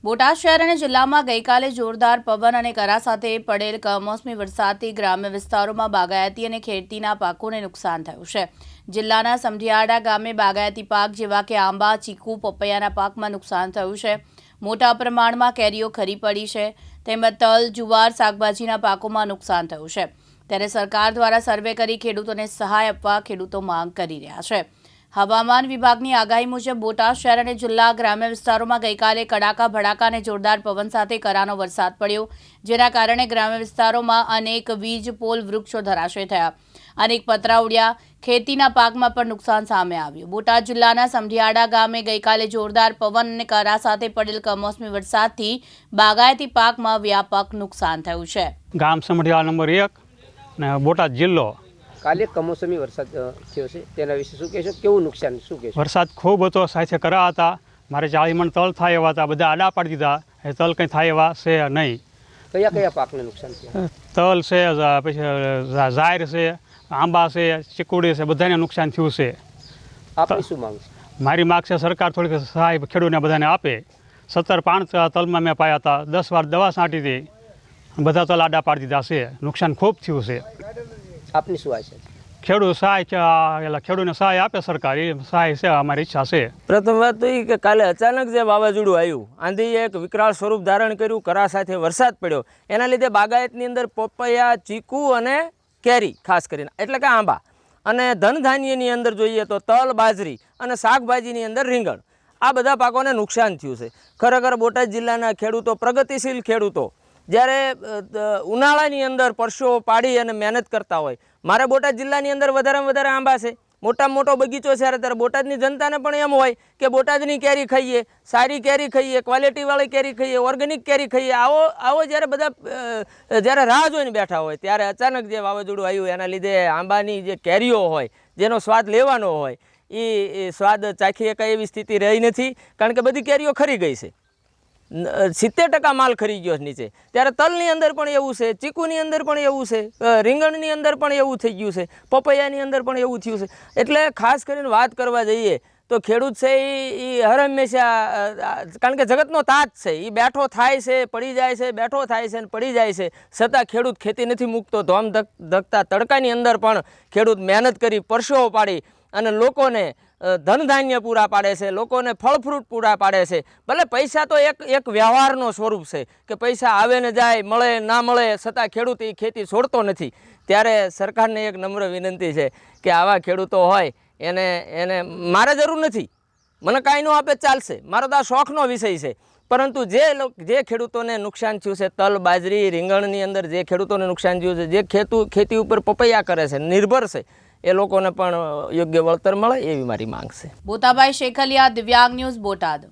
બોટાદ શહેર અને જિલ્લામાં ગઈકાલે જોરદાર પવન અને કરા સાથે પડેલ કમોસમી વરસાદથી ગ્રામ્ય વિસ્તારોમાં બાગાયતી અને ખેતીના પાકોને નુકસાન થયું છે। જિલ્લાના સમઢિયાળા ગામે બાગાયતી પાક જેવા કે આંબા, ચીકુ, પપૈયાના પાકમાં નુકસાન થયું છે। મોટા પ્રમાણમાં કેરીઓ ખરી પડી છે, તેમજ તલ, જુવાર, શાકભાજીના પાકોમાં નુકસાન થયું છે। ત્યારે સરકાર દ્વારા સર્વે કરી ખેડૂતોને સહાય આપવા ખેડૂતો માંગ કરી રહ્યા છે। હવામાન વિભાગની આગાહી મુજબ બોટાદ શહેર અને જિલ્લા ગ્રામ્ય વિસ્તારોમાં ગઈકાલે કડાકા ભડાકા અને જોરદાર પવન સાથે કરાનો વરસાદ પડ્યો, જેના કારણે ગ્રામ્ય વિસ્તારોમાં અનેક વીજ પોલ વૃક્ષો ધરાશય થયા, અનેક પતરા ઉડ્યા, ખેતીના પાકમાં પણ નુકસાન સામે આવ્યું। બોટાદ જિલ્લાના સમઢિયાળા ગામે ગઈકાલે જોરદાર પવન અને કરા સાથે પડેલ કમોસમી વરસાદથી બાગાયતી પાકમાં વ્યાપક નુકસાન થયું છે। ગામ સમઢિયાળા નંબર 1 અને બોટાદ જિલ્લો। કાલે કમોસમી વરસાદ થયો છે, તેના વિશે શું કહેશો? કેવું નુકસાન શું કહેશો? વરસાદ ખૂબ હતો, સાથે કરા હતા, મારે 40 મણ તલ થાય એવા હતા, બધા આડા પાડી દીધા, એ તલ કંઈ થાય એવા છે નહીં। કયા કયા પાકને નુકસાન થયું? તલ છે, પછી ઝાયર છે, આંબા છે, ચીકુડી છે, બધાને નુકસાન થયું છે। આપની શું માંગ છે? મારી માગ છે સરકાર થોડીક સહાય ખેડૂતને બધાને આપે। 17 પાણ તલમાં મેં પાયા હતા, 10 વાર દવા છાંટી હતી, બધા તલ આડા પાડી દીધા છે, નુકસાન ખૂબ થયું છે। આપની શું આશા છે? ખેડૂત સહાય ખેડૂતને સહાય આપે સરકાર, એ સહાય છે અમારી ઈચ્છા છે। પ્રથમ વાત તો એ કે કાલે અચાનક જે વાવાઝોડું આવ્યું, આંધીએ એક વિકરાળ સ્વરૂપ ધારણ કર્યું, કરા સાથે વરસાદ પડ્યો, એના લીધે બાગાયતની અંદર પપૈયા, ચીકુ અને કેરી ખાસ કરીને એટલે કે આંબા, અને ધનધાન્યની અંદર જોઈએ તો તલ, બાજરી અને શાકભાજીની અંદર રીંગણ, આ બધા પાકોને નુકસાન થયું છે। ખરેખર બોટાદ જિલ્લાના ખેડૂતો, પ્રગતિશીલ ખેડૂતો જ્યારે ઉનાળાની અંદર પરસેવો પાડી અને મહેનત કરતા હોય, મારે બોટાદ જિલ્લાની અંદર વધારેમાં વધારે આંબા છે, મોટામાં મોટો બગીચો છે, ત્યારે બોટાદની જનતાને પણ એમ હોય કે બોટાદની કેરી ખાઈએ, સારી કેરી ખાઈએ, ક્વોલિટીવાળી કેરી ખાઈએ, ઓર્ગેનિક કેરી ખાઈએ। આવો જ્યારે બધા જ્યારે રાહ જોઈને બેઠા હોય, ત્યારે અચાનક જે વાવાઝોડું આવ્યું એના લીધે આંબાની જે કેરીઓ હોય, જેનો સ્વાદ લેવાનો હોય, એ સ્વાદ ચાખી શકાય એવી સ્થિતિ રહી નથી, કારણ કે બધી કેરીઓ ખરી ગઈ છે। 70% માલ ખરી ગયો નીચે। ત્યારે તલની અંદર પણ એવું છે, ચીકુની અંદર પણ એવું છે, રીંગણની અંદર પણ એવું થઈ ગયું છે, પપૈયાની અંદર પણ એવું થયું છે। એટલે ખાસ કરીને વાત કરવા જઈએ તો ખેડૂત છે એ હર હંમેશા, કારણ કે જગતનો તાત છે, એ બેઠો થાય છે, પડી જાય છે, બેઠો થાય છે અને પડી જાય છે, છતાં ખેડૂત ખેતી નથી મૂકતો। ધોમ ધકતા તડકાની અંદર પણ ખેડૂત મહેનત કરી, પરસેવો પાડી અને લોકોને ધનધાન્ય પૂરા પાડે છે, લોકોને ફળ ફ્રૂટ પૂરા પાડે છે। ભલે પૈસા તો એક વ્યવહારનો સ્વરૂપ છે કે પૈસા આવે ને જાય, મળે ના મળે, છતાં ખેડૂત એ ખેતી છોડતો નથી। ત્યારે સરકારને એક નમ્ર વિનંતી છે કે આવા ખેડૂતો હોય એને મારે જરૂર નથી, મને કાંઈ ન આપે ચાલશે, મારો તો આ શોખનો વિષય છે, પરંતુ જે ખેડૂતોને નુકસાન થયું છે, તલ, બાજરી, રીંગણની અંદર જે ખેડૂતોને નુકસાન થયું છે, જે ખેતી ઉપર પપૈયા કરે છે, નિર્ભર છે, એ લોકોને પણ યોગ્ય વળતર મળે એવી મારી માંગ છે। બોતાભાઈ શેખલિયા, દિવ્યાંગ ન્યૂઝ, બોટાદ।